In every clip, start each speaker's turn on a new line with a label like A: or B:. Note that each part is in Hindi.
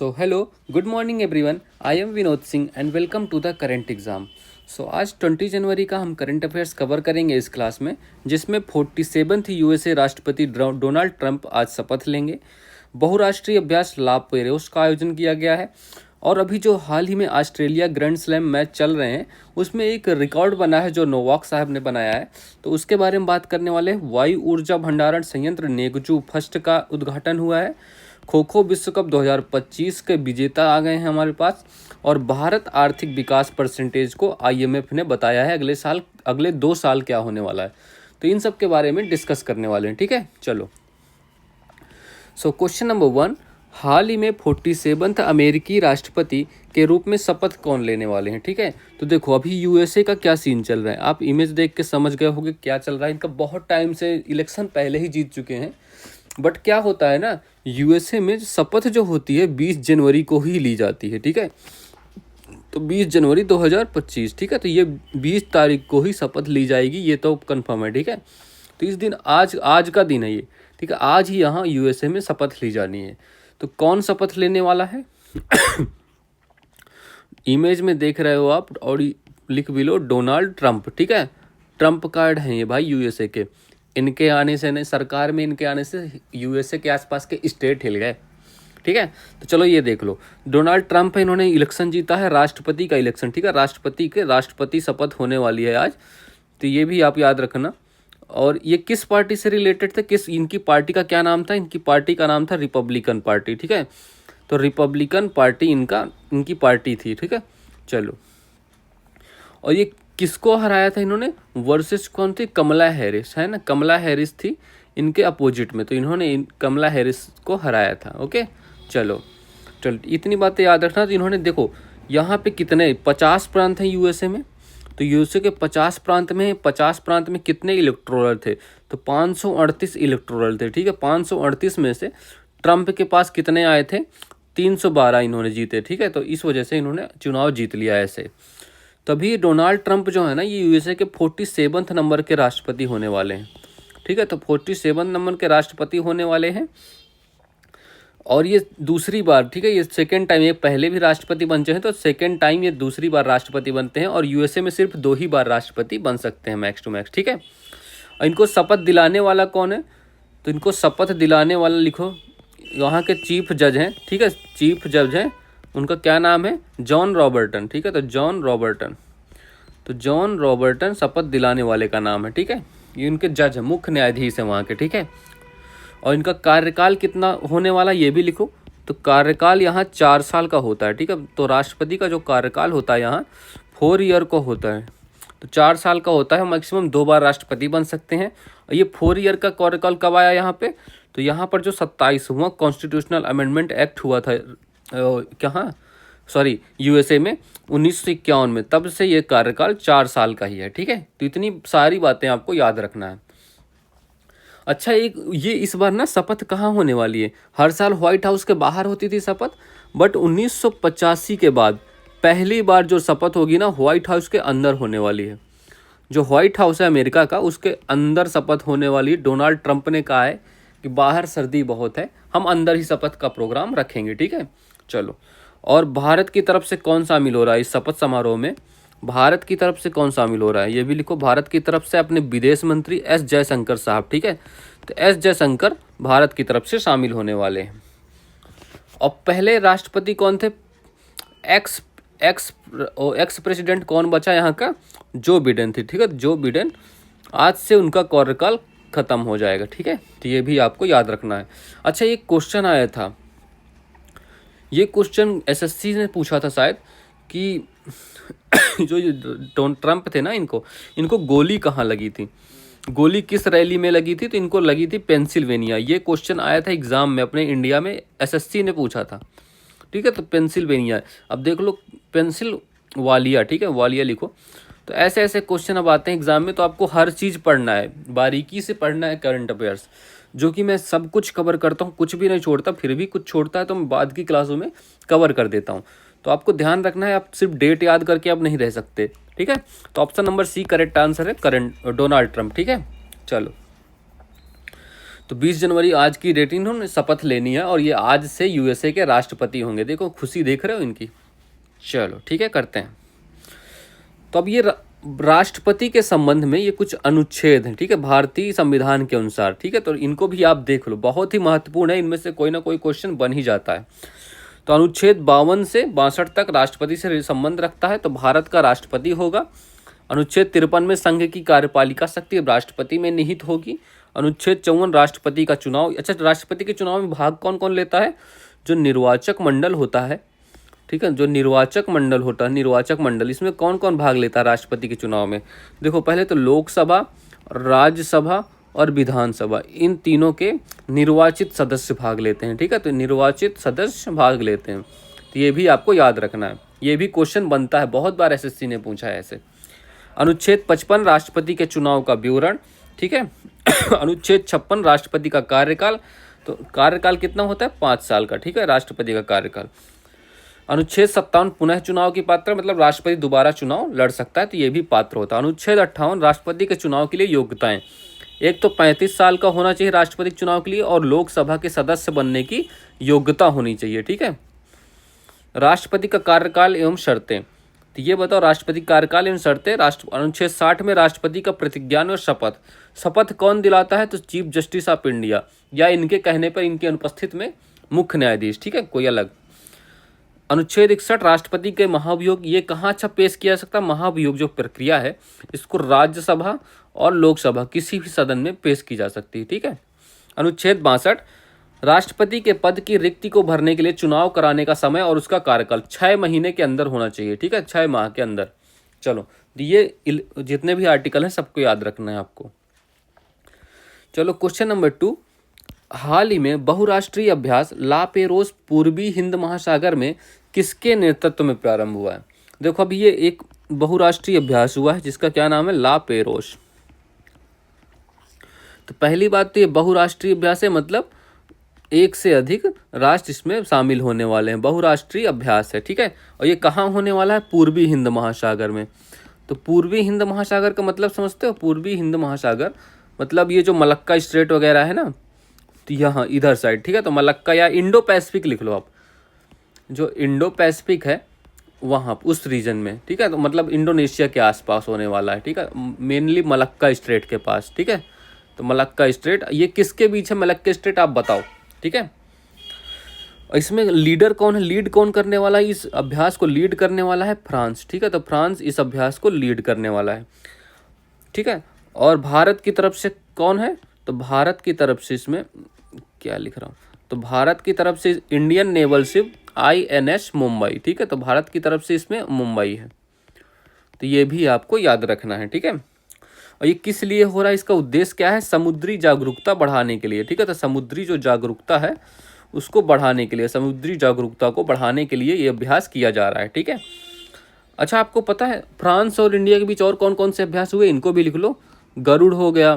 A: So hello, good morning everyone. I am Vinod Singh and welcome to the current exam. आज 20 जनवरी का हम करंट अफेयर्स कवर करेंगे इस क्लास में, जिसमें 47th यूएसए राष्ट्रपति डोनाल्ड ट्रंप आज शपथ लेंगे। बहुराष्ट्रीय अभ्यास ला पेरोस का आयोजन किया गया है और अभी जो हाल ही में ऑस्ट्रेलिया ग्रैंड स्लैम मैच चल रहे हैं उसमें एक रिकॉर्ड बना है जो नोवाक साहब ने बनाया है, तो उसके बारे में बात करने वाले। वायु ऊर्जा भंडारण संयंत्र नेगजू फर्स्ट का उद्घाटन हुआ है। खो खो विश्व कप 2025 के विजेता आ गए हैं हमारे पास। और भारत आर्थिक विकास परसेंटेज को आईएमएफ ने बताया है अगले 2 साल क्या होने वाला है, तो इन सब के बारे में डिस्कस करने वाले हैं। ठीक है, चलो। क्वेश्चन नंबर 1, हाल ही में 47वें अमेरिकी राष्ट्रपति के रूप में शपथ कौन लेने वाले हैं। ठीक है, तो देखो अभी यूएसए का क्या सीन चल रहा है, आप इमेज देख के समझ गए होंगे क्या चल रहा है। इनका बहुत टाइम से इलेक्शन पहले ही जीत चुके हैं, बट क्या होता है ना, यूएसए में शपथ जो होती है 20 जनवरी को ही ली जाती है। ठीक है, तो 20 जनवरी 2025, ठीक है, तो ये 20 तारीख को ही शपथ ली जाएगी, ये तो कंफर्म है। ठीक है, तो इस दिन आज का दिन है ये। ठीक है, आज ही यहाँ यूएसए में शपथ ली जानी है। तो कौन शपथ लेने वाला है इमेज में देख रहे हो आप, और लिख भी लो डोनाल्ड ट्रंप। ठीक है, ट्रंप कार्ड हैं ये भाई यूएसए के। इनके आने से नहीं, सरकार में इनके आने से यूएसए के आसपास के स्टेट हिल गए। ठीक है, तो चलो ये देख लो, डोनाल्ड ट्रंप है, इन्होंने इलेक्शन जीता है, राष्ट्रपति का इलेक्शन। ठीक है, राष्ट्रपति शपथ होने वाली है आज, तो ये भी आप याद रखना। और ये किस पार्टी से रिलेटेड थे, इनकी पार्टी का क्या नाम था, इनकी पार्टी का नाम था रिपब्लिकन पार्टी। ठीक है, तो रिपब्लिकन पार्टी इनकी पार्टी थी। ठीक है, चलो। और ये किसको हराया था इन्होंने, वर्सेस कौन थी, कमला हैरिस, है ना, कमला हैरिस थी इनके अपोजिट में, तो इन्होंने कमला हैरिस को हराया था। ओके, चलो इतनी बातें याद रखना। तो इन्होंने देखो यहाँ पे कितने 50 प्रांत हैं यूएसए में, तो यूएसए के 50 प्रांत में कितने इलेक्टोरल थे, तो 538 इलेक्टोरल थे। ठीक है, 538 में से ट्रंप के पास कितने आए थे, 312 इन्होंने जीते। ठीक है, तो इस वजह से इन्होंने चुनाव जीत लिया ऐसे। तभी डोनाल्ड ट्रंप जो है ना, ये यूएसए के 47वें नंबर के राष्ट्रपति होने वाले हैं। ठीक है, तो 47 नंबर के राष्ट्रपति होने वाले हैं और ये दूसरी बार, ठीक है, ये सेकेंड टाइम, ये पहले भी राष्ट्रपति बन चुके हैं, तो सेकेंड टाइम ये दूसरी बार राष्ट्रपति बनते हैं। और यूएसए में सिर्फ 2 ही बार राष्ट्रपति बन सकते हैं मैक्स टू मैक्स। ठीक है, और इनको शपथ दिलाने वाला कौन है, तो इनको शपथ दिलाने वाला लिखो, वहाँ के चीफ जज हैं। ठीक है, चीफ जज हैं, उनका क्या नाम है, जॉन रॉबर्टन। ठीक है, तो जॉन रॉबर्टन शपथ दिलाने वाले का नाम है। ठीक है, ये उनके जज है, मुख्य न्यायाधीश है वहाँ के। ठीक है, और इनका कार्यकाल कितना होने वाला ये भी लिखो, तो कार्यकाल यहाँ 4 साल का होता है। ठीक है, तो राष्ट्रपति का जो कार्यकाल होता है यहाँ 4 ईयर को होता है, तो 4 साल का होता है। मैक्सिमम 2 बार राष्ट्रपति बन सकते हैं। और ये 4 ईयर का कार्यकाल कब आया यहाँ पे, तो यहाँ पर जो 27वां कॉन्स्टिट्यूशनल अमेंडमेंट एक्ट हुआ था यूएसए में 1951 में, तब से ये कार्यकाल 4 साल का ही है। ठीक है, तो इतनी सारी बातें आपको याद रखना है। अच्छा, ये इस बार ना शपथ कहाँ होने वाली है, हर साल व्हाइट हाउस के बाहर होती थी शपथ, बट 1985 के बाद पहली बार जो शपथ होगी ना व्हाइट हाउस के अंदर होने वाली है। जो व्हाइट हाउस है अमेरिका का, उसके अंदर शपथ होने वाली है। डोनाल्ड ट्रंप ने कहा है कि बाहर सर्दी बहुत है, हम अंदर ही शपथ का प्रोग्राम रखेंगे। ठीक है, चलो। और भारत की तरफ से कौन शामिल हो रहा है इस शपथ समारोह में, भारत की तरफ से कौन शामिल हो रहा है ये भी लिखो, भारत की तरफ से अपने विदेश मंत्री एस जयशंकर साहब। ठीक है, तो एस जयशंकर भारत की तरफ से शामिल होने वाले हैं। और पहले राष्ट्रपति कौन थे, एक्स प्रेसिडेंट कौन बचा यहाँ का, जो बिडेन थी। ठीक है, जो बिडेन, आज से उनका कार्यकाल खत्म हो जाएगा। ठीक है, तो ये भी आपको याद रखना है। अच्छा, ये क्वेश्चन आया था, ये क्वेश्चन एसएससी ने पूछा था शायद कि जो ट्रंप थे ना, इनको गोली कहाँ लगी थी, गोली किस रैली में लगी थी, तो इनको लगी थी पेंसिल्वेनिया। ये क्वेश्चन आया था एग्जाम में अपने इंडिया में, एसएससी ने पूछा था। ठीक है, तो पेंसिल्वेनिया, अब देख लो पेंसिल्वालिया। ठीक है, वालिया लिखो। तो ऐसे ऐसे क्वेश्चन अब आते हैं एग्जाम में, तो आपको हर चीज़ पढ़ना है, बारीकी से पढ़ना है करंट अफेयर्स, जो कि मैं सब कुछ कवर करता हूँ, कुछ भी नहीं छोड़ता। फिर भी कुछ छोड़ता है तो मैं बाद की क्लासों में कवर कर देता हूँ। तो आपको ध्यान रखना है, आप सिर्फ डेट याद करके आप नहीं रह सकते। ठीक है, तो option number C correct answer है, डोनाल्ड ट्रंप। ठीक है, चलो। तो 20 जनवरी आज की डेट इन्होंने शपथ लेनी है और ये आज से यूएसए के राष्ट्रपति होंगे। देखो खुशी देख रहे हो इनकी। चलो ठीक है, करते हैं। तो अब ये राष्ट्रपति के संबंध में ये कुछ अनुच्छेद हैं, ठीक है, भारतीय संविधान के अनुसार, ठीक है। तो इनको भी आप देख लो, बहुत ही महत्वपूर्ण है, इनमें से कोई ना कोई क्वेश्चन बन ही जाता है। तो अनुच्छेद 52 से 62 तक राष्ट्रपति से संबंध रखता है, तो भारत का राष्ट्रपति होगा। अनुच्छेद 53 में संघ की कार्यपालिका शक्ति राष्ट्रपति में निहित होगी। अनुच्छेद 54 राष्ट्रपति का चुनाव। अच्छा, राष्ट्रपति के चुनाव में भाग कौन कौन लेता है? जो निर्वाचक मंडल होता है, ठीक है, जो निर्वाचक मंडल होता है, निर्वाचक मंडल, इसमें कौन कौन भाग लेता है राष्ट्रपति के चुनाव में? देखो पहले तो लोकसभा, राज्यसभा और विधानसभा, इन तीनों के निर्वाचित सदस्य भाग लेते हैं, ठीक है। तो निर्वाचित सदस्य भाग लेते हैं, तो ये भी आपको याद रखना है, ये भी क्वेश्चन बनता है, बहुत बार एसएससी ने पूछा है ऐसे। अनुच्छेद 55 राष्ट्रपति के चुनाव का विवरण, ठीक है। अनुच्छेद 56 राष्ट्रपति का कार्यकाल, तो कार्यकाल कितना होता है? 5 साल का, ठीक है, राष्ट्रपति का कार्यकाल। अनुच्छेद 57 पुनः चुनाव की पात्रता, मतलब राष्ट्रपति दोबारा चुनाव लड़ सकता है, तो ये भी पात्र होता है। अनुच्छेद 58 राष्ट्रपति के चुनाव के लिए योग्यताएं, एक तो 35 साल का होना चाहिए राष्ट्रपति के चुनाव के लिए, और लोकसभा के सदस्य बनने की योग्यता होनी चाहिए, ठीक है। राष्ट्रपति का कार्यकाल एवं शर्तें, तो ये बताओ राष्ट्रपति कार्यकाल एवं शर्तें। अनुच्छेद 60 में राष्ट्रपति का प्रतिज्ञान और शपथ, शपथ कौन दिलाता है? तो चीफ जस्टिस ऑफ इंडिया, या इनके कहने पर, इनके अनुपस्थित में मुख्य न्यायाधीश, ठीक है, कोई अलग। अनुच्छेद 61 राष्ट्रपति के महाभियोग, ये कहाँ अच्छा पेश किया जा सकता है? महाभियोग जो प्रक्रिया है, इसको राज्यसभा और लोकसभा किसी भी सदन में पेश की जा सकती है, ठीक है। अनुच्छेद 62 राष्ट्रपति के पद की रिक्ति को भरने के लिए चुनाव कराने का समय और उसका कार्यकाल 6 महीने के अंदर होना चाहिए, ठीक है, 6 माह के अंदर। चलो, ये जितने भी आर्टिकल हैं सबको याद रखना है आपको। चलो क्वेश्चन नंबर 2, हाल ही में बहुराष्ट्रीय अभ्यास ला पेरोस पूर्वी हिंद महासागर में किसके नेतृत्व में प्रारंभ हुआ है? देखो अभी ये एक बहुराष्ट्रीय अभ्यास हुआ है जिसका क्या नाम है? ला पेरोस। तो पहली बात तो ये बहुराष्ट्रीय अभ्यास है, मतलब एक से अधिक राष्ट्र इसमें शामिल होने वाले हैं, बहुराष्ट्रीय अभ्यास है, ठीक है। और ये कहाँ होने वाला है? पूर्वी हिंद महासागर में। तो पूर्वी हिंद महासागर का मतलब समझते हो? पूर्वी हिंद महासागर मतलब ये जो मलक्का स्ट्रेट वगैरह है ना, तो यहाँ इधर साइड, ठीक है। तो मलक्का या इंडो पैसिफिक लिख लो आप, जो इंडो पैसिफिक है वहाँ उस रीजन में, ठीक है। तो मतलब इंडोनेशिया के आसपास होने वाला है, ठीक है, मेनली मलक्का स्ट्रेट के पास, ठीक है। तो मलक्का स्ट्रेट, ये किसके बीच है मलक्का स्ट्रेट, आप बताओ, ठीक है। इसमें लीडर कौन है? लीड कौन करने वाला है? इस अभ्यास को लीड करने वाला है फ्रांस, ठीक है। तो फ्रांस इस अभ्यास को लीड करने वाला है, ठीक है। और भारत की तरफ से कौन है? तो भारत की तरफ से इसमें क्या लिख रहा हूँ, तो भारत की तरफ से Indian naval ship INS Mumbai, ठीक है। तो भारत की तरफ से इसमें मुंबई है, तो ये भी आपको याद रखना है, ठीक है। और ये किस लिए हो रहा है? इसका उद्देश्य क्या है? समुद्री जागरूकता बढ़ाने के लिए, ठीक है। तो समुद्री जो जागरूकता है उसको बढ़ाने के लिए, समुद्री जागरूकता को बढ़ाने के लिए ये अभ्यास किया जा रहा है, ठीक है। अच्छा, आपको पता है फ्रांस और इंडिया के बीच और कौन कौन से अभ्यास हुए? इनको भी लिख लो। गरुड़ हो गया,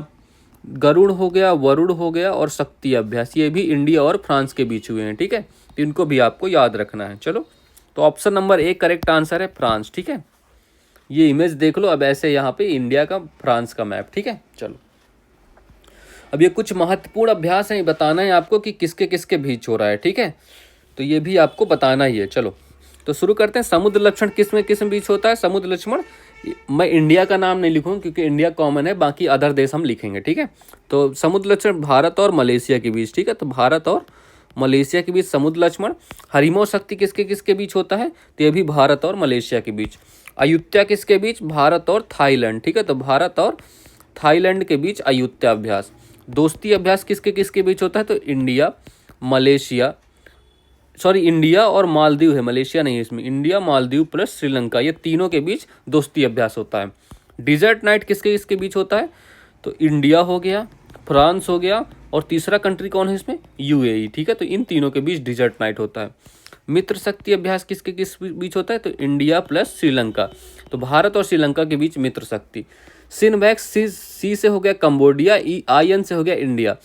A: वरुण हो गया और शक्ति अभ्यास, ये भी इंडिया और फ्रांस के बीच हुए हैं, ठीक है। तो इनको भी आपको याद रखना है। चलो, तो ऑप्शन नंबर 1 करेक्ट आंसर है फ्रांस, ठीक है। ये इमेज देख लो अब ऐसे, यहाँ पे इंडिया का फ्रांस का मैप, ठीक है। चलो, अब ये कुछ महत्वपूर्ण अभ्यास हैं, बताना है आपको कि किसके किसके बीच हो रहा है, ठीक है। तो ये भी आपको बताना ही है। चलो, तो शुरू करते हैं। समुद्र लक्षण किस में किस बीच होता है? समुद्र लक्षण, मैं इंडिया का नाम नहीं लिखूंगा क्योंकि इंडिया कॉमन है, बाकी अदर देश हम लिखेंगे, ठीक है। तो समुद्र लक्षण भारत और मलेशिया के बीच, ठीक है। तो भारत और मलेशिया के बीच समुद्र लक्षण। हरिमो शक्ति किसके किसके बीच होता है? तो ये भी भारत और मलेशिया के बीच। अयुत्या किसके बीच? भारत और थाईलैंड, ठीक है। तो भारत और थाईलैंड के बीच अयुत्या अभ्यास। दोस्ती अभ्यास किसके किसके बीच होता है? तो इंडिया, मलेशिया, सॉरी इंडिया और मालदीव है, मलेशिया नहीं है इसमें, इंडिया, मालदीव प्लस श्रीलंका, ये तीनों के बीच दोस्ती अभ्यास होता है। डिजर्ट नाइट किसके किसके बीच होता है? तो इंडिया हो गया, फ्रांस हो गया, और तीसरा कंट्री कौन है इसमें? UAE, ठीक है। तो इन तीनों के बीच डिजर्ट नाइट होता है। मित्र शक्ति अभ्यास किसके किस बीच होता है? तो इंडिया प्लस श्रीलंका, तो भारत और श्रीलंका के बीच मित्र शक्ति। सिनवैक्स सी से हो गया कंबोडिया, IN से हो गया इंडिया,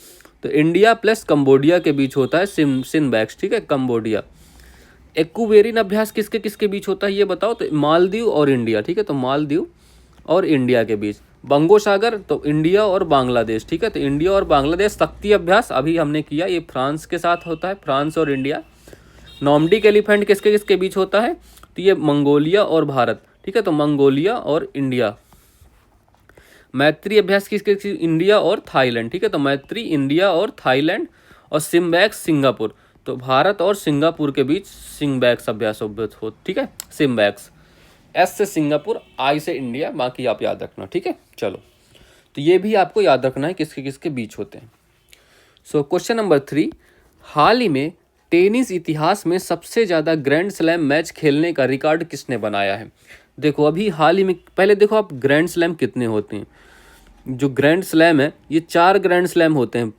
A: तो इंडिया प्लस कंबोडिया के बीच होता है सिनवैक्स, ठीक है, कंबोडिया। एक्वेरियन अभ्यास किसके किसके बीच होता है ये बताओ? तो मालदीव और इंडिया, ठीक है। तो मालदीव और इंडिया के बीच। बंगोसागर तो इंडिया और बांग्लादेश, ठीक है। तो इंडिया और बांग्लादेश शक्ति अभ्यास अभी हमने किया, ये फ्रांस के साथ होता है, फ्रांस और इंडिया। नॉर्डिक एलिफेंट किसके किसके बीच होता है, तो ये मंगोलिया और भारत, ठीक है। तो मंगोलिया और इंडिया। मैत्री अभ्यास किसके, इंडिया और थाईलैंड, ठीक है। तो मैत्री इंडिया और थाईलैंड। और सिम्बैक्स सिंगापुर, तो भारत और सिंगापुर के बीच सिम्बैक्स अभ्यास हो, ठीक है। सिम्बैक्स, एस से सिंगापुर, आई से इंडिया, बाकी आप याद रखना, ठीक है। चलो, तो ये भी आपको याद रखना है किसके किसके बीच होते हैं। सो क्वेश्चन नंबर 3, हाल ही में टेनिस इतिहास में सबसे ज़्यादा ग्रैंड स्लैम मैच खेलने का रिकॉर्ड किसने बनाया है। देखो अभी हाल ही में, पहले देखो आप ग्रैंड स्लैम कितने होते हैं। जो ग्रैंड स्लैम है ये 4 ग्रैंड स्लैम होते हैं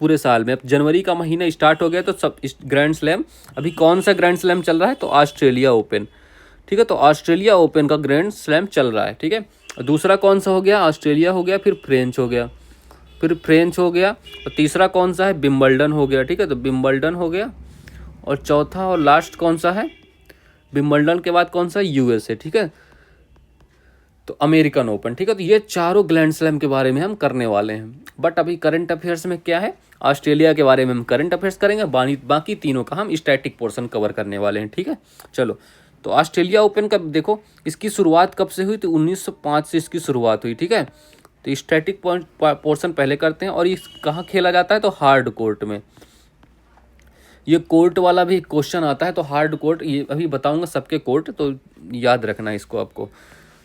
A: पूरे साल में। अब जनवरी का महीना स्टार्ट हो गया तो सब ग्रैंड स्लैम, अभी कौन सा ग्रैंड स्लैम चल रहा है, तो ऑस्ट्रेलिया ओपन, ठीक है। तो ऑस्ट्रेलिया ओपन का ग्रैंड स्लैम चल रहा है, ठीक है। दूसरा कौन सा हो गया, ऑस्ट्रेलिया हो गया, फिर फ्रेंच हो गया, फिर फ्रेंच हो गया, और तीसरा कौन सा है, विंबलडन हो गया, ठीक है। तो विंबलडन हो गया, और चौथा और लास्ट कौन सा है, विंबलडन के बाद कौन सा, यूएसए, ठीक है। तो अमेरिकन ओपन, ठीक है। तो ये चारों ग्रैंड स्लैम के बारे में हम करने वाले हैं। बट अभी करंट अफेयर्स में क्या है, ऑस्ट्रेलिया के बारे में हम करंट अफेयर्स करेंगे, बाकी तीनों का हम स्टैटिक पोर्शन कवर करने वाले हैं, ठीक है। चलो, तो ऑस्ट्रेलिया ओपन का देखो, इसकी शुरुआत कब से हुई, तो 1905 से इसकी शुरुआत हुई, ठीक है। तो स्टैटिक पोर्शन पहले करते हैं। और ये कहाँ खेला जाता है, तो हार्ड कोर्ट में। ये कोर्ट वाला भी क्वेश्चन आता है, तो हार्ड कोर्ट ये अभी बताऊंगा सबके कोर्ट, तो याद रखना इसको आपको।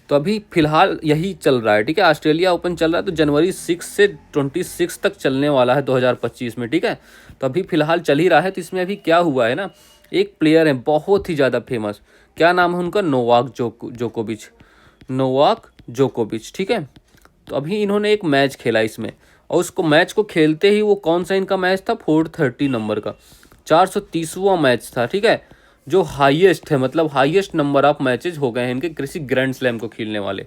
A: तो अभी फिलहाल यही चल रहा है, ठीक है। ऑस्ट्रेलिया ओपन चल रहा है, तो जनवरी 6 से 26 तक चलने वाला है 2025 में, ठीक है। तो अभी फिलहाल चल ही रहा है। तो इसमें अभी क्या हुआ है ना, एक प्लेयर है बहुत ही ज़्यादा फेमस, क्या नाम है उनका, नोवाक जोकोविच, ठीक है। तो अभी इन्होंने एक मैच खेला इसमें, और उसको मैच को खेलते ही वो कौन सा इनका मैच था, 430 नंबर का, 430वां मैच था, ठीक है। जो हाईएस्ट है, मतलब हाईएस्ट नंबर ऑफ मैचेस हो गए हैं इनके किसी ग्रैंड स्लैम को खेलने वाले।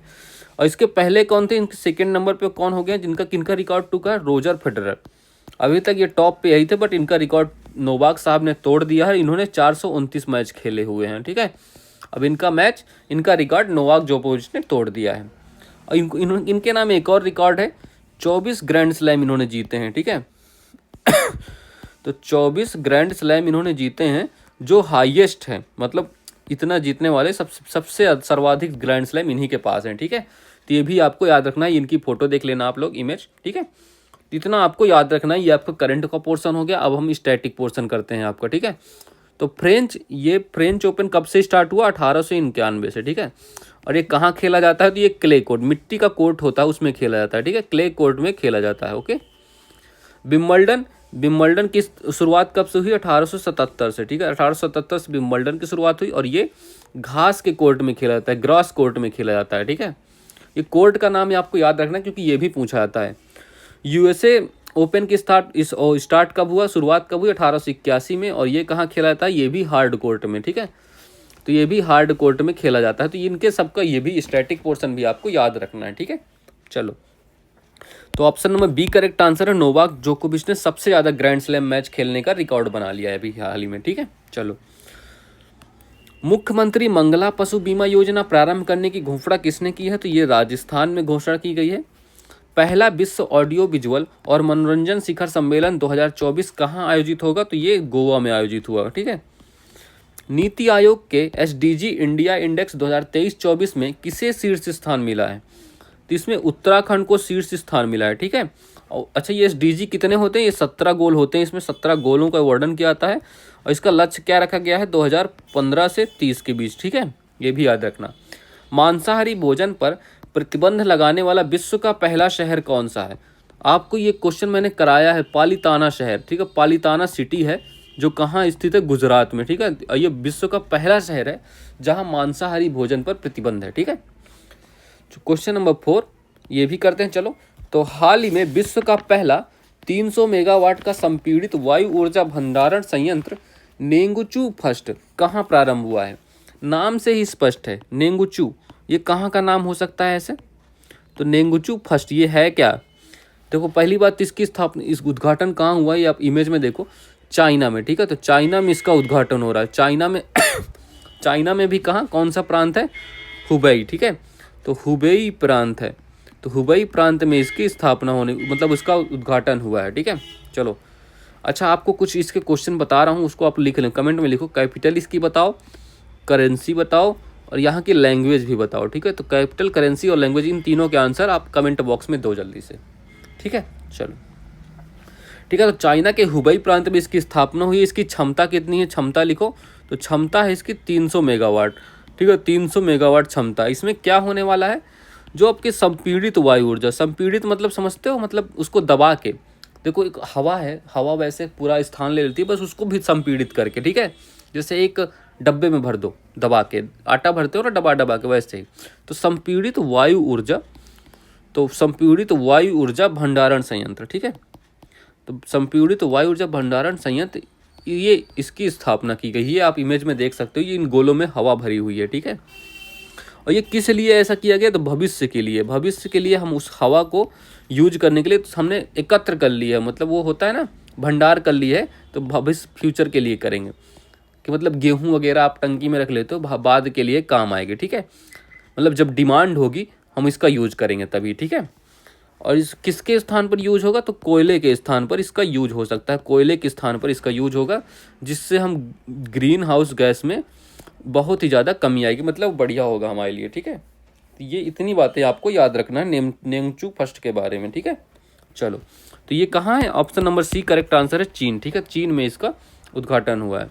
A: और इसके पहले कौन थे, इनके सेकंड नंबर पे कौन हो गया, जिनका किनका रिकॉर्ड टूका है, रोजर फेडरर। अभी तक ये टॉप पे यही थे, बट इनका रिकॉर्ड नोवाक साहब ने तोड़ दिया है। इन्होंने 429 मैच खेले हुए हैं, ठीक है। अब इनका रिकॉर्ड नोवाक जोकोविच ने तोड़ दिया है। और इनके नाम एक और रिकॉर्ड है, 24 ग्रैंड स्लैम इन्होंने जीते हैं, ठीक है। तो 24 ग्रैंड स्लैम इन्होंने जीते हैं, जो हाईएस्ट है, मतलब इतना जीतने वाले सबसे सर्वाधिक ग्रैंड स्लैम इन्हीं के पास हैं, ठीक है। तो ये भी आपको याद रखना है, इनकी फोटो देख लेना आप लोग, इमेज, ठीक है। इतना आपको याद रखना है। ये आपका करंट का पोर्शन हो गया। अब हम स्टैटिक पोर्शन करते हैं आपका, ठीक है। तो फ्रेंच ओपन कब से स्टार्ट हुआ, 1891 से, ठीक है। और ये कहाँ खेला जाता है, तो ये क्ले कोर्ट, मिट्टी का कोर्ट होता है, उसमें खेला जाता है, ठीक है। क्ले कोर्ट में खेला जाता है, ओके। विंबलडन की शुरुआत कब से हुई, 1877 से, ठीक है। 1877 से विंबलडन की शुरुआत हुई, और ये घास के कोर्ट में खेला जाता है, ग्रास कोर्ट में खेला जाता है, ठीक है। ये कोर्ट का नाम आपको याद रखना, क्योंकि ये भी पूछा जाता है। यूएसए ओपन की स्टार्ट कब हुआ, शुरुआत कब हुई, 1881 में, और ये कहाँ खेला जाता है, ये भी हार्ड कोर्ट में, ठीक है। तो ये भी हार्ड कोर्ट में खेला जाता है। तो इनके सबका ये भी स्टैटिक पोर्शन भी आपको याद रखना है, ठीक है। चलो, तो option number B correct answer है। नोवाक जोकोविच ने सबसे ज़्यादा ग्रैंड स्लैम मैच खेलने का रिकॉर्ड बना लिया है अभी हाल ही में, ठीक है। चलो, मुख्यमंत्री मंगला पशु बीमा योजना प्रारंभ करने की घोषणा किसने की है, तो ये राजस्थान में घोषणा की गई है। पहला विश्व ऑडियो विजुअल और मनोरंजन शिखर सम्मेलन 2024 कहाँ आयोजित होगा, तो ये गोवा में आयोजित हुआ, ठीक है। नीति आयोग के एसडीजी इंडिया इंडेक्स 2023-24 में किसे शीर्ष स्थान मिला है, तो इसमें उत्तराखंड को शीर्ष स्थान मिला है, ठीक है। और अच्छा, ये एसडीजी कितने होते हैं, ये 17 गोल होते हैं, इसमें 17 गोलों का वर्णन किया जाता है। और इसका लक्ष्य क्या रखा गया है, 2015 से 30 के बीच, ठीक है। ये भी याद रखना। मांसाहारी भोजन पर प्रतिबंध लगाने वाला विश्व का पहला शहर कौन सा है, आपको ये क्वेश्चन मैंने कराया है, पालिताना शहर, ठीक है। पालिताना सिटी है, जो कहाँ स्थित है, गुजरात में, ठीक है। ये विश्व का पहला शहर है जहाँ मांसाहारी भोजन पर प्रतिबंध है, ठीक है। क्वेश्चन नंबर 4 ये भी करते हैं, चलो। तो हाल ही में विश्व का पहला 300 मेगावाट का संपीड़ित वायु ऊर्जा भंडारण संयंत्र नेंगुचू फर्स्ट कहाँ प्रारंभ हुआ है, नाम से ही स्पष्ट है, नेंगुचू, ये कहाँ का नाम हो सकता है ऐसे, तो नेंगुचू फर्स्ट ये है क्या। देखो, पहली बात इसकी स्थापना, इस उद्घाटन कहाँ हुआ है, आप इमेज में देखो, चाइना में, ठीक है। तो चाइना में इसका उद्घाटन हो रहा है, चाइना में चाइना में भी कहाँ, कौन सा प्रांत है, हुबेई, ठीक है। तो हुबेई प्रांत है, तो हुबई प्रांत में इसकी स्थापना होने मतलब उसका उद्घाटन हुआ है। ठीक है, चलो। अच्छा, आपको कुछ इसके क्वेश्चन बता रहा हूँ, उसको आप लिख लें, कमेंट में लिखो। कैपिटल इसकी बताओ, करेंसी बताओ और यहाँ की लैंग्वेज भी बताओ। ठीक है, तो कैपिटल, करेंसी और लैंग्वेज, इन तीनों के आंसर आप कमेंट बॉक्स में दो जल्दी से। ठीक है, चलो। ठीक है, तो चाइना के हुबई प्रांत में इसकी स्थापना हुई। इसकी क्षमता कितनी है, क्षमता लिखो। तो क्षमता है इसकी 300 मेगावाट। ठीक है, 300 मेगावाट क्षमता। इसमें क्या होने वाला है, जो आपके संपीड़ित वायु ऊर्जा, संपीड़ित मतलब समझते हो, मतलब उसको दबा के, देखो एक हवा है, हवा वैसे पूरा स्थान ले लेती है, बस उसको भी संपीड़ित करके। ठीक है, जैसे एक डब्बे में भर दो दबा के, आटा भरते हो ना डबा डबा के, वैसे ही। तो संपीड़ित वायु ऊर्जा, तो संपीड़ित वायु ऊर्जा भंडारण संयंत्र। ठीक है, तो संपीड़ित वायु ऊर्जा भंडारण संयंत्र, ये इसकी स्थापना की गई है। आप इमेज में देख सकते हो, ये इन गोलों में हवा भरी हुई है। ठीक है, और ये किस लिए ऐसा किया गया, तो भविष्य के लिए। भविष्य के लिए हम उस हवा को यूज करने के लिए हमने एकत्र कर लिया है, मतलब वो होता है ना, भंडार कर लिया है, तो भविष्य फ्यूचर के लिए करेंगे, कि मतलब गेहूं वगैरह आप टंकी में रख लेते हो, बाद के लिए काम आएगी। ठीक है, मतलब जब डिमांड होगी हम इसका यूज करेंगे तभी। ठीक है, और इस किसके स्थान पर यूज होगा, तो कोयले के स्थान पर इसका यूज हो सकता है। कोयले के स्थान पर इसका यूज होगा, जिससे हम ग्रीन हाउस गैस में बहुत ही ज़्यादा कमी आएगी, मतलब बढ़िया होगा हमारे लिए। ठीक है, तो ये इतनी बातें आपको याद रखना है नेंगचू फर्स्ट के बारे में। ठीक है, चलो। तो ये कहाँ है, option number C correct answer है, चीन। ठीक है, चीन में इसका उद्घाटन हुआ है।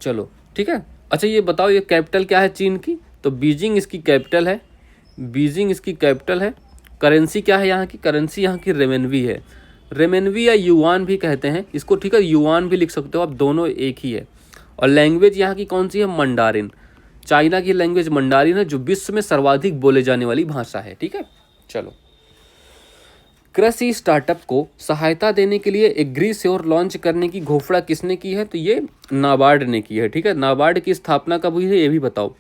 A: चलो, ठीक है। अच्छा, ये बताओ ये कैपिटल क्या है चीन की, तो बीजिंग इसकी कैपिटल है, बीजिंग इसकी कैपिटल है। करेंसी क्या है यहाँ की, करेंसी यहाँ की रेमेनवी है, रेमेनवी या युआन भी कहते हैं इसको। ठीक है, युआन भी लिख सकते हो आप, दोनों एक ही है। और लैंग्वेज यहाँ की कौन सी है, मंडारिन। चाइना की लैंग्वेज मंडारिन है, जो विश्व में सर्वाधिक बोले जाने वाली भाषा है। ठीक है, चलो। कृषि स्टार्टअप को सहायता देने के लिए एग्रीश्योर लॉन्च करने की घोषणा किसने की है, तो ये नाबार्ड ने की है। ठीक है, नाबार्ड की स्थापना कब हुई है ये भी बताओ।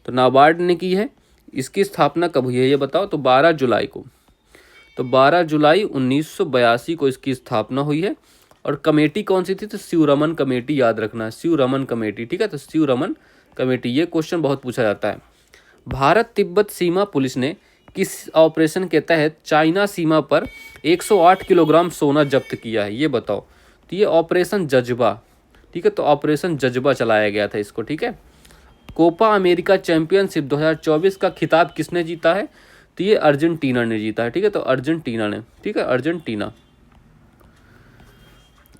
A: तो नाबार्ड ने की है, इसकी स्थापना कब हुई है ये बताओ। तो 12 जुलाई को, तो 12 जुलाई 1982 को इसकी स्थापना हुई है। और कमेटी कौन सी थी, तो शिवरमन कमेटी, याद रखना है, शिवरमन कमेटी। ठीक है, तो शिवरमन कमेटी, ये क्वेश्चन बहुत पूछा जाता है। भारत तिब्बत सीमा पुलिस ने किस ऑपरेशन के तहत चाइना सीमा पर 108 किलोग्राम सोना जब्त किया है, ये बताओ। तो ये ऑपरेशन जज्बा। ठीक है, तो ऑपरेशन जज्बा चलाया गया था इसको। ठीक है, कोपा अमेरिका चैंपियनशिप 2024 का खिताब किसने जीता है, तो ये अर्जेंटीना ने जीता है। ठीक है, तो अर्जेंटीना ने। ठीक है, अर्जेंटीना।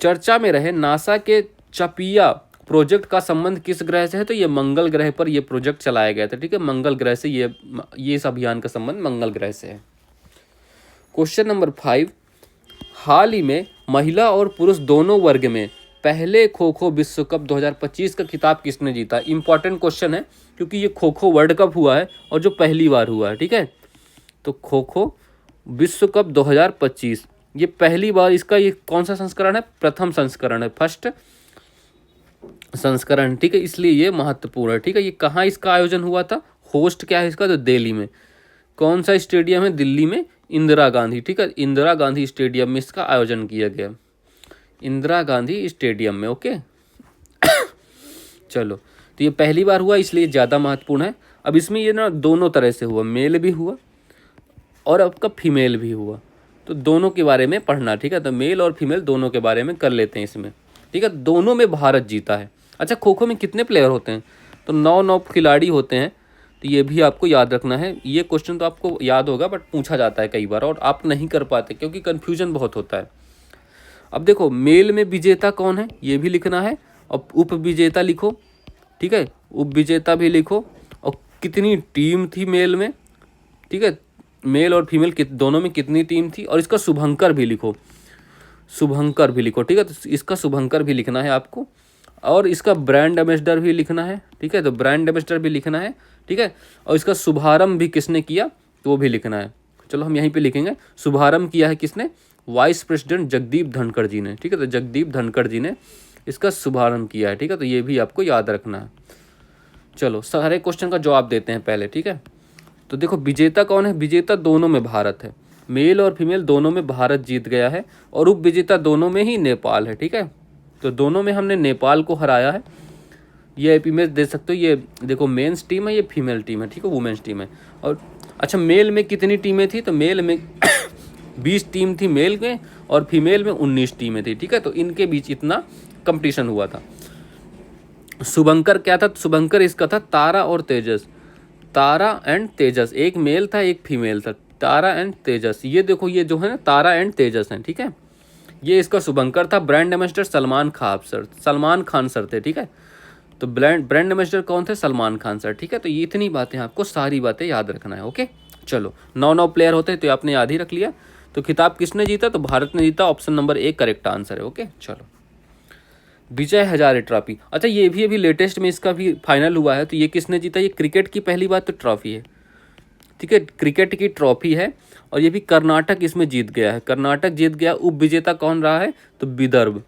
A: चर्चा में रहे नासा के चपिया प्रोजेक्ट का संबंध किस ग्रह से है, तो ये मंगल ग्रह पर ये प्रोजेक्ट चलाया गया था। ठीक है, मंगल ग्रह से ये इस अभियान का संबंध मंगल ग्रह से है। क्वेश्चन नंबर 5, हाल ही में महिला और पुरुष दोनों वर्ग में पहले खो खो विश्व कप 2025 का खिताब किसने जीता। इंपॉर्टेंट क्वेश्चन है, क्योंकि ये खो खो वर्ल्ड कप हुआ है और जो पहली बार हुआ है। ठीक है, तो खो खो विश्व कप 2025 ये पहली बार, इसका ये कौन सा संस्करण है, प्रथम संस्करण है, फर्स्ट संस्करण। ठीक है, इसलिए ये महत्वपूर्ण है। ठीक है, ये कहाँ इसका आयोजन हुआ था, होस्ट क्या है इसका, तो दिल्ली में। कौन सा स्टेडियम है, दिल्ली में इंदिरा गांधी। ठीक है, इंदिरा गांधी स्टेडियम में इसका आयोजन किया गया, इंदिरा गांधी स्टेडियम में। ओके चलो, तो ये पहली बार हुआ इसलिए ज़्यादा महत्वपूर्ण है। अब इसमें ये ना दोनों तरह से हुआ, मेल भी हुआ और आपका फीमेल भी हुआ, तो दोनों के बारे में पढ़ना। ठीक है, तो मेल और फीमेल दोनों के बारे में कर लेते हैं इसमें। ठीक है, दोनों में भारत जीता है। अच्छा, खो खो में कितने प्लेयर होते हैं, तो 9 खिलाड़ी होते हैं, तो ये भी आपको याद रखना है। ये क्वेश्चन तो आपको याद होगा, बट पूछा जाता है कई बार और आप नहीं कर पाते क्योंकि कन्फ्यूजन बहुत होता है। अब देखो, मेल में विजेता कौन है ये भी लिखना है, और उप विजेता लिखो। ठीक है, उप विजेता भी लिखो, और कितनी टीम थी मेल में। ठीक है, मेल और फीमेल दोनों में कितनी टीम थी, और इसका शुभंकर भी लिखो, शुभंकर भी लिखो। ठीक है, तो इसका शुभंकर भी लिखना है आपको, और इसका ब्रांड एम्बेसडर भी लिखना है। ठीक है, तो ब्रांड एम्बेसडर भी लिखना है। ठीक है, और इसका शुभारंभ भी किसने किया, तो वो भी लिखना है। चलो हम यहीं पे लिखेंगे, शुभारंभ किया है किसने, वाइस प्रेसिडेंट जगदीप धनखड़ जी ने। ठीक है, तो जगदीप धनखड़ जी ने इसका शुभारंभ किया है। ठीक है, तो ये भी आपको याद रखना है। चलो, सारे क्वेश्चन का जवाब देते हैं पहले। ठीक है, तो देखो विजेता कौन है, विजेता दोनों में भारत है, मेल और फीमेल दोनों में भारत जीत गया है, और उप विजेता दोनों में ही नेपाल है। ठीक है, तो दोनों में हमने नेपाल को हराया है। ये इमेज दे सकते हो, ये देखो मेंस टीम है, ये फीमेल टीम है, ठीक है, वुमेन्स टीम है। और अच्छा मेल में कितनी टीमें थी, तो मेल में 20 टीम थी मेल में, और फीमेल में 19 टीमें थी, ठीक है। तो इनके बीच इतना कंपटीशन हुआ था। शुभंकर क्या था, शुभंकर इसका था तारा और तेजस, तारा एंड तेजस, एक मेल था एक फीमेल था, तारा एंड तेजस। ये देखो ये जो है ना तारा एंड तेजस है, ठीक है। ये इसका शुभंकर था। Brand ambassador Salman Khan sir, Salman Khan sir थे, ठीक है। तो ब्रांड एम्बेसडर कौन थे, सलमान खान सर, ठीक है। तो ये इतनी बातें आपको सारी बातें याद रखना है, ओके। चलो 9 प्लेयर होते हैं तो आपने याद ही रख लिया। तो खिताब किसने जीता, तो भारत ने जीता, ऑप्शन नंबर 1 करेक्ट आंसर है, ओके। चलो विजय हजारे ट्रॉफी, अच्छा ये भी अभी लेटेस्ट में इसका भी फाइनल हुआ है। तो ये किसने जीता, ये क्रिकेट की पहली बात तो ट्रॉफी है, ठीक है, क्रिकेट की ट्रॉफी है। और ये भी कर्नाटक इसमें जीत गया है, कर्नाटक जीत गया। उप विजेता कौन रहा है, तो विदर्भ,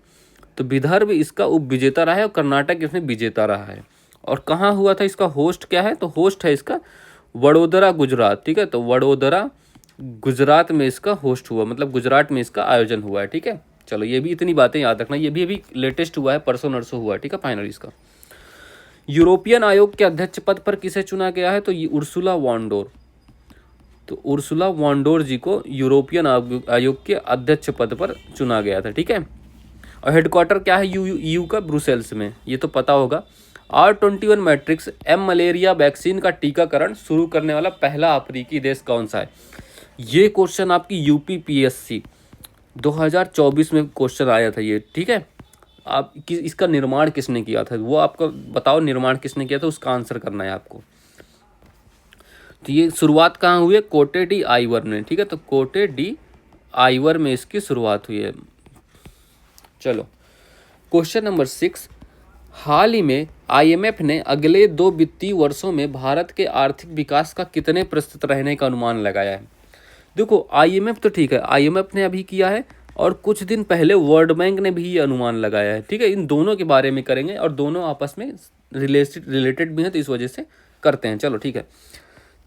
A: तो विदर्भ इसका उप विजेता रहा है और कर्नाटक इसमें विजेता रहा है। और कहाँ हुआ था, इसका होस्ट क्या है, तो होस्ट है इसका वडोदरा गुजरात, ठीक है। तो वडोदरा गुजरात में इसका होस्ट हुआ, मतलब गुजरात में इसका आयोजन हुआ है, ठीक है। चलो ये भी इतनी बातें याद रखना, ये भी अभी लेटेस्ट हुआ है, परसों नरसों हुआ है, ठीक है, फाइनल इसका। यूरोपियन आयोग के अध्यक्ष पद पर किसे चुना गया है, तो ये उर्सुला वॉन्डोर, तो उर्सुला वॉन्डोर जी को यूरोपियन आयोग के अध्यक्ष पद पर चुना गया था, ठीक है। और हेडक्वार्टर क्या है, यू का ब्रुसेल्स में, ये तो पता होगा। R21 matrix M malaria vaccine का टीकाकरण शुरू करने वाला पहला अफ्रीकी देश कौन सा है। ये क्वेश्चन आपकी UPPSC 2024 में क्वेश्चन आया था ये, ठीक है। आप इसका निर्माण किसने किया था, वो आपको बताओ, निर्माण किसने किया था, उसका आंसर करना है आपको। तो ये शुरुआत कहाँ हुई है, कोटे डी आइवर ने, ठीक है। तो कोटे डी आइवर में इसकी शुरुआत हुई है। चलो क्वेश्चन नंबर 6, हाल ही में IMF ने अगले 2 वित्तीय वर्षों में भारत के आर्थिक विकास का कितने प्रतिशत रहने का अनुमान लगाया है। देखो IMF तो ठीक है, IMF ने अभी किया है, और कुछ दिन पहले वर्ल्ड बैंक ने भी ये अनुमान लगाया है, ठीक है। इन दोनों के बारे में करेंगे, और दोनों आपस में रिलेटेड भी हैं, तो इस वजह से करते हैं, चलो ठीक है।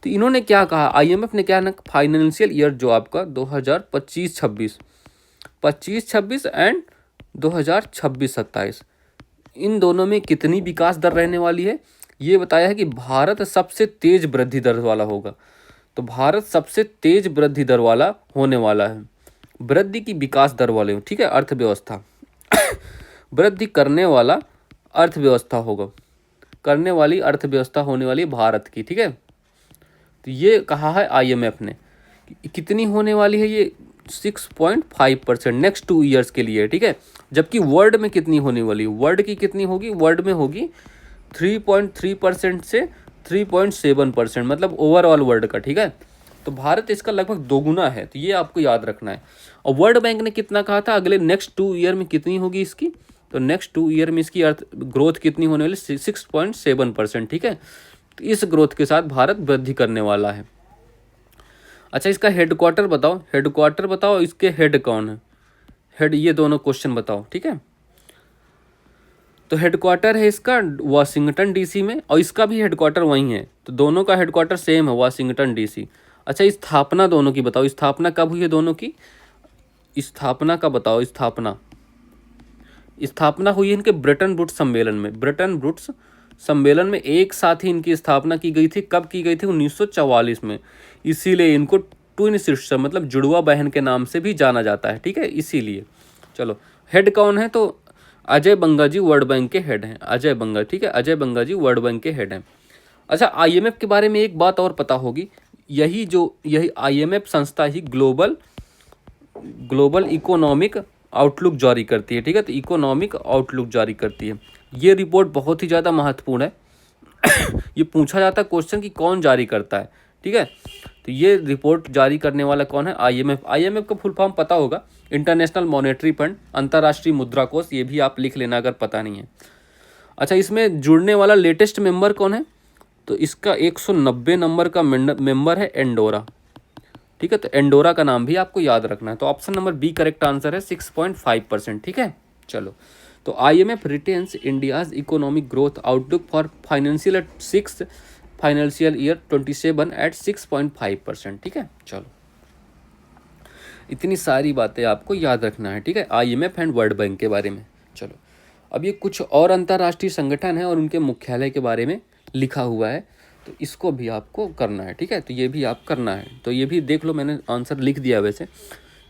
A: तो इन्होंने क्या कहा, IMF ने क्या ना, फाइनेंशियल ईयर जो आपका 2025-26, 25-26 एंड 2026-27, इन दोनों में कितनी विकास दर रहने वाली है, ये बताया है कि भारत सबसे तेज वृद्धि दर वाला होगा। तो भारत सबसे तेज वृद्धि दर वाला होने वाला है, वृद्धि की विकास दर वाले, ठीक है, अर्थव्यवस्था वृद्धि करने वाला अर्थव्यवस्था होगा, करने वाली अर्थव्यवस्था होने वाली भारत की, ठीक है। तो ये कहा है IMF ने, कितनी होने वाली है, ये 6.5% नेक्स्ट 2 ईयर्स के लिए, ठीक है। जबकि वर्ल्ड में कितनी होने वाली, वर्ल्ड की कितनी होगी, वर्ल्ड में होगी 3.3% से 3.7%, मतलब ओवरऑल वर्ल्ड का, ठीक है। तो भारत इसका लगभग दोगुना है, तो ये आपको याद रखना है। और वर्ल्ड बैंक ने कितना कहा था, अगले नेक्स्ट 2 ईयर में कितनी होगी इसकी, तो नेक्स्ट 2 ईयर में इसकी अर्थ ग्रोथ कितनी होने वाली, 6.7%, ठीक है। तो इस ग्रोथ के साथ भारत वृद्धि करने वाला है। अच्छा इसका हेडक्वार्टर बताओ, हेडक्वार्टर बताओ, इसके हेड कौन है, हेड, ये दोनों क्वेश्चन बताओ, ठीक है। तो हेडक्वार्टर है इसका वाशिंगटन DC में, और इसका भी हेडक्वार्टर वहीं है, तो दोनों का हेडक्वार्टर सेम है, वाशिंगटन DC। अच्छा स्थापना दोनों की बताओ, स्थापना कब हुई है दोनों की, स्थापना का बताओ, स्थापना हुई है इनके ब्रेटन वुड्स सम्मेलन में, ब्रेटन वुड्स सम्मेलन में एक साथ ही इनकी स्थापना की गई थी। कब की गई थी, 1944 में। इसीलिए इनको ट्विन सिस्टर मतलब जुड़वा बहन के नाम से भी जाना जाता है, ठीक है, इसीलिए। चलो हेड कौन है, तो अजय बंगा जी वर्ल्ड बैंक के हेड हैं, अजय बंगा, ठीक है, अजय बंगा जी वर्ल्ड बैंक के हेड हैं। अच्छा IMF के बारे में एक बात और पता होगी, यही IMF संस्था ही ग्लोबल इकोनॉमिक आउटलुक जारी करती है, ठीक है। तो इकोनॉमिक आउटलुक जारी करती है, ये रिपोर्ट बहुत ही ज़्यादा महत्वपूर्ण है ये पूछा जाता है क्वेश्चन कि कौन जारी करता है, ठीक है। तो ये रिपोर्ट जारी करने वाला कौन है, IMF का फुल फॉर्म पता होगा, इंटरनेशनल मॉनेटरी फंड, अंतर्राष्ट्रीय मुद्रा कोष, ये भी आप लिख लेना अगर पता नहीं है। अच्छा इसमें जुड़ने वाला लेटेस्ट मेंबर कौन है, तो इसका 190 नंबर का मेंबर है एंडोरा, ठीक है। तो एंडोरा का नाम भी आपको याद रखना है। तो option number B correct answer है, 6.5%, ठीक है। चलो तो IMF retains India's economic growth outlook for financial year 27 at 6.5%, ठीक है। चलो इतनी सारी बातें आपको याद रखना है, ठीक है, IMF एंड वर्ल्ड बैंक के बारे में। चलो अब ये कुछ और अंतर्राष्ट्रीय संगठन है और उनके मुख्यालय के बारे में लिखा हुआ है, तो इसको भी आपको करना है, ठीक है। तो ये भी आप करना है, तो ये भी देख लो, मैंने आंसर लिख दिया वैसे।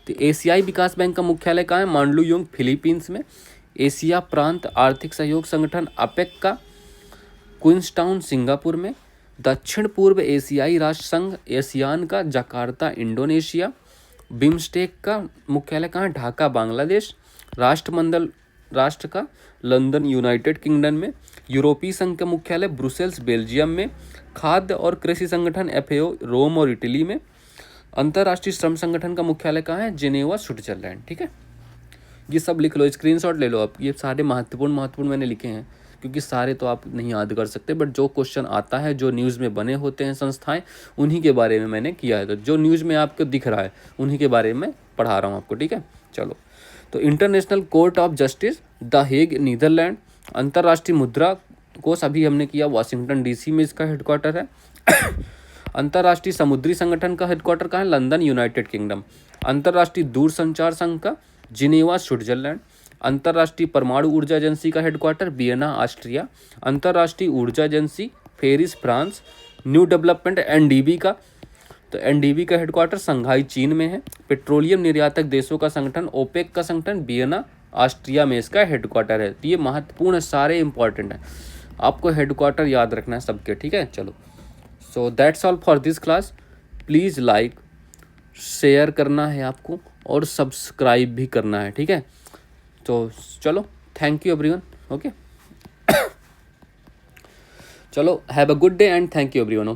A: तो एशियाई विकास बैंक का मुख्यालय कहाँ है? मांडलुयोंग फिलीपींस में। एशिया प्रांत आर्थिक सहयोग संगठन अपेक का क्वींसटाउन सिंगापुर में। दक्षिण पूर्व एशियाई राष्ट्र संघ एशियान का जकार्ता इंडोनेशिया। बिम्स्टेक का मुख्यालय कहाँ है? ढाका बांग्लादेश। राष्ट्रमंडल राष्ट्र का लंदन यूनाइटेड किंगडम में। यूरोपीय संघ का मुख्यालय ब्रुसेल्स बेल्जियम में। खाद्य और कृषि संगठन एफएओ रोम और इटली में। अंतर्राष्ट्रीय श्रम संगठन का मुख्यालय कहाँ है? जिनेवा स्विट्जरलैंड, ठीक है। ये सब लिख लो, स्क्रीनशॉट ले लो आप। ये सारे महत्वपूर्ण मैंने लिखे हैं, क्योंकि सारे तो आप नहीं याद कर सकते, बट जो क्वेश्चन आता है, जो न्यूज़ में बने होते हैं संस्थाएं, उन्हीं के बारे में मैंने किया है। तो जो न्यूज़ में आपको दिख रहा है उन्हीं के बारे में पढ़ा रहा हूँ आपको, ठीक है। चलो, तो international court of justice the Hague Netherland. अंतर्राष्ट्रीय मुद्रा कोष अभी हमने किया, वाशिंगटन डीसी में इसका हेडक्वार्टर है। अंतर्राष्ट्रीय समुद्री संगठन का हेडक्वार्टर कहाँ है? London United kingdom. अंतर्राष्ट्रीय दूरसंचार संघ का जिनेवा स्विट्जरलैंड। अंतर्राष्ट्रीय परमाणु ऊर्जा एजेंसी का हेडक्वार्टर वियना ऑस्ट्रिया। अंतर्राष्ट्रीय ऊर्जा agency Paris France. New development NDB का, तो एनडीबी का हेडक्वार्टर संघाई चीन में है। पेट्रोलियम निर्यातक देशों का संगठन ओपेक का संगठन वियना ऑस्ट्रिया में इसका हेडक्वार्टर है। तो ये महत्वपूर्ण, सारे इंपॉर्टेंट हैं, आपको हेडक्वार्टर याद रखना है सबके, ठीक है। चलो, so that's all for this class. Please like, share करना है आपको और सब्सक्राइब भी करना है, ठीक है। तो चलो, थैंक यू एवरीवन, ओके। चलो, have a good day and thank you everyone.